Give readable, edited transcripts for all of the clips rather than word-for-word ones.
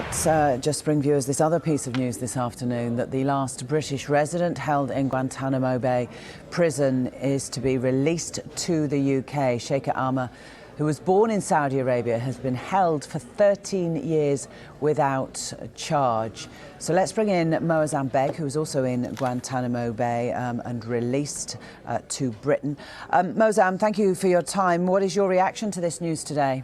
Let's just bring viewers this other piece of news this afternoon, that the last British resident held in Guantanamo Bay prison is to be released to the UK. Shaker Aamer, who was born in Saudi Arabia, has been held for 13 years without charge. So let's bring in Moazzam Begg, who's also in Guantanamo Bay and released to Britain. Moazzam, thank you for your time. What is your reaction to this news today?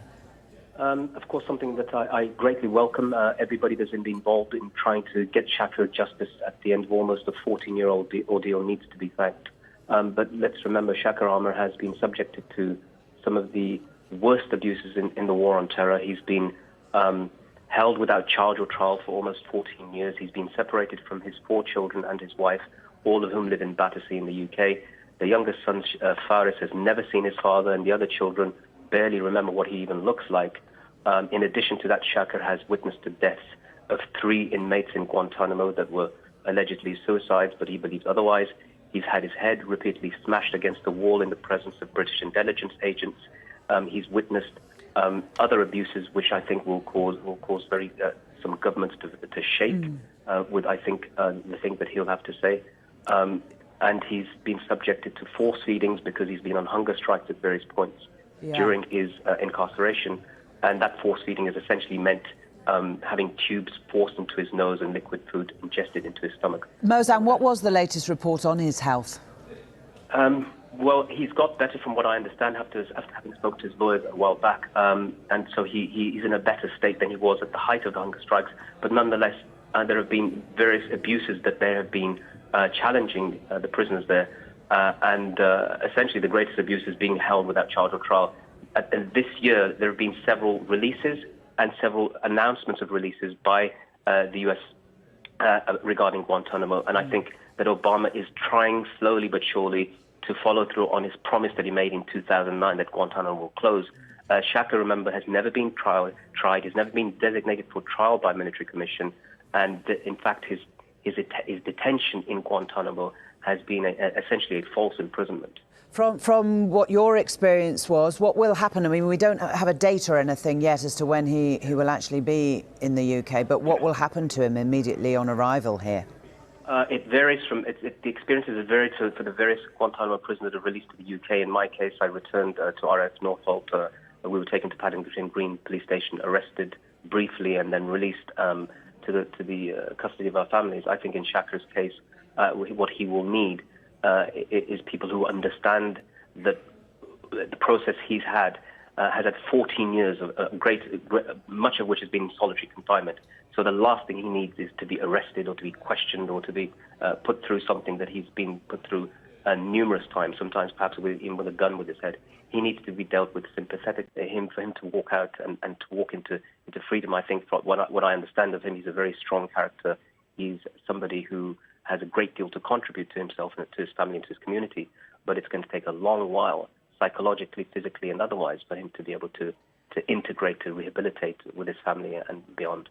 Of course, something that I greatly welcome. Everybody that's been involved in trying to get Shaker justice at the end of almost a 14-year-old ordeal needs to be thanked. But let's remember, Shaker Aamer has been subjected to some of the worst abuses in the war on terror. He's been held without charge or trial for almost 14 years. He's been separated from his 4 children and his wife, all of whom live in Battersea in the UK. The youngest son, Faris, has never seen his father, and the other children barely remember what he even looks like. In addition to that, Shaker has witnessed the deaths of 3 inmates in Guantanamo that were allegedly suicides, but he believes otherwise. He's had his head repeatedly smashed against the wall in the presence of British intelligence agents. He's witnessed other abuses, which I think will cause some governments to shake with, I think, the thing that he'll have to say. And he's been subjected to force feedings because he's been on hunger strikes at various points during his incarceration. And that force feeding has essentially meant having tubes forced into his nose and liquid food ingested into his stomach. Moazzam, what was the latest report on his health? Well, he's got better from what I understand after having spoken to his lawyers a while back. And so he's in a better state than he was at the height of the hunger strikes. But nonetheless, there have been various abuses that they have been challenging the prisoners there. And essentially the greatest abuse is being held without charge or trial. This year, there have been several releases and several announcements of releases by the U.S. Regarding Guantanamo. And I think that Obama is trying slowly but surely to follow through on his promise that he made in 2009 that Guantanamo will close. Shaker, remember, has never been tried. He's never been designated for trial by military commission. And in fact, his detention in Guantanamo has been essentially a false imprisonment. From what your experience was, what will happen? I mean, we don't have a date or anything yet as to when he will actually be in the UK, but what will happen to him immediately on arrival here? It varies from, the experiences have varied for the various Guantanamo prisoners that are released to the UK. In my case, I returned to RF Norfolk. We were taken to Paddington Green Police Station, arrested briefly, and then released to the custody of our families. I think in Shaker's case, what he will need is people who understand that the process he's had has had 14 years of much of which has been in solitary confinement. So the last thing he needs is to be arrested or to be questioned or to be put through something that he's been put through numerous times, sometimes perhaps even with a gun with his head. He needs to be dealt with sympathetic for him to walk out and to walk into freedom. I think what I understand of him, he's a very strong character. He's somebody who has a great deal to contribute to himself and to his family and to his community, but it's going to take a long while, psychologically, physically, and otherwise, for him to be able to integrate, to rehabilitate with his family and beyond.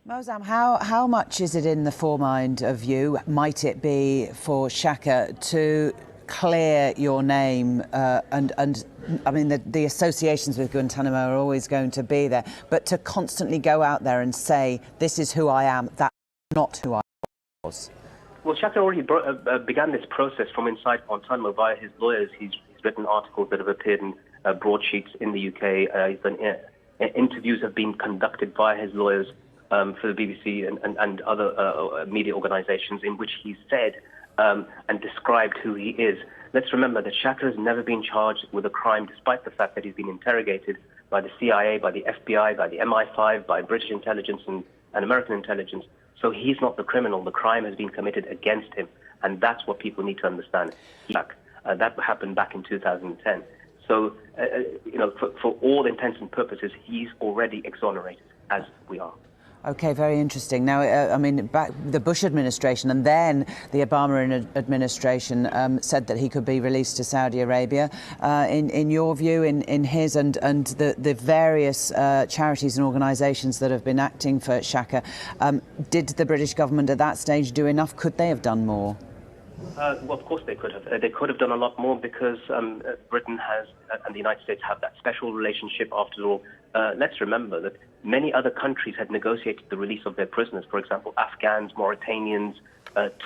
Moazzam, how much is it in the foremind of you, might it be, for Shaker to clear your name? And I mean, the associations with Guantanamo are always going to be there, but to constantly go out there and say, this is who I am, that's not who I was. Well, Shaker already began this process from inside Guantanamo via his lawyers. He's written articles that have appeared in broadsheets in the UK. Interviews have been conducted by his lawyers for the BBC and other media organizations in which he said and described who he is. Let's remember that Shaker has never been charged with a crime, despite the fact that he's been interrogated by the CIA, by the FBI, by the MI5, by British intelligence and American intelligence. So he's not the criminal. The crime has been committed against him, and that's what people need to understand. That happened back in 2010. So, for all intents and purposes, he's already exonerated, as we are. Okay, very interesting. Now, I mean, back the Bush administration and then the Obama administration said that he could be released to Saudi Arabia. In your view, in his and the various charities and organisations that have been acting for Shaker, did the British government at that stage do enough? Could they have done more? Well, of course they could have. They could have done a lot more because Britain has and the United States have that special relationship. After all, let's remember that many other countries had negotiated the release of their prisoners. For example, Afghans, Mauritanians,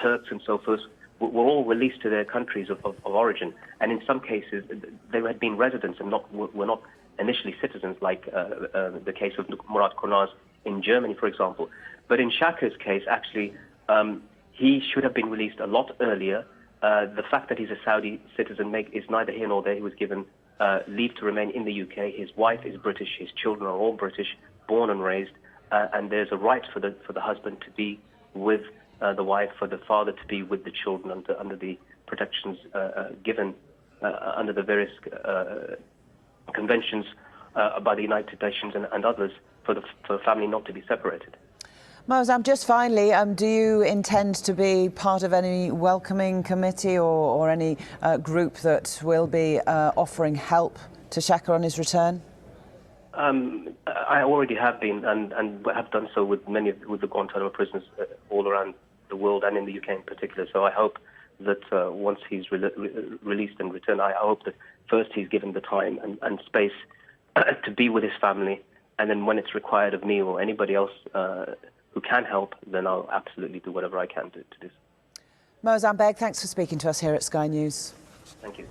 Turks and so forth were all released to their countries of origin. And in some cases, they had been residents and were not initially citizens, like the case of Murat Kurnaz in Germany, for example. But in Shaker's case, actually, he should have been released a lot earlier. The fact that he's a Saudi citizen is neither here nor there. He was given leave to remain in the UK. His wife is British. His children are all British, born and raised. And there's a right for the husband to be with the wife, for the father to be with the children under the protections given under the various conventions by the United Nations and others for the family not to be separated. Moazzam, just finally, do you intend to be part of any welcoming committee or any group that will be offering help to Shaker on his return? I already have been and have done so with with the Guantanamo prisoners all around the world and in the UK in particular. So I hope that once he's released and returned, I hope that first he's given the time and space to be with his family, and then when it's required of me or anybody else who can help, then I'll absolutely do whatever I can to do so. Moazzam Begg, thanks for speaking to us here at Sky News. Thank you.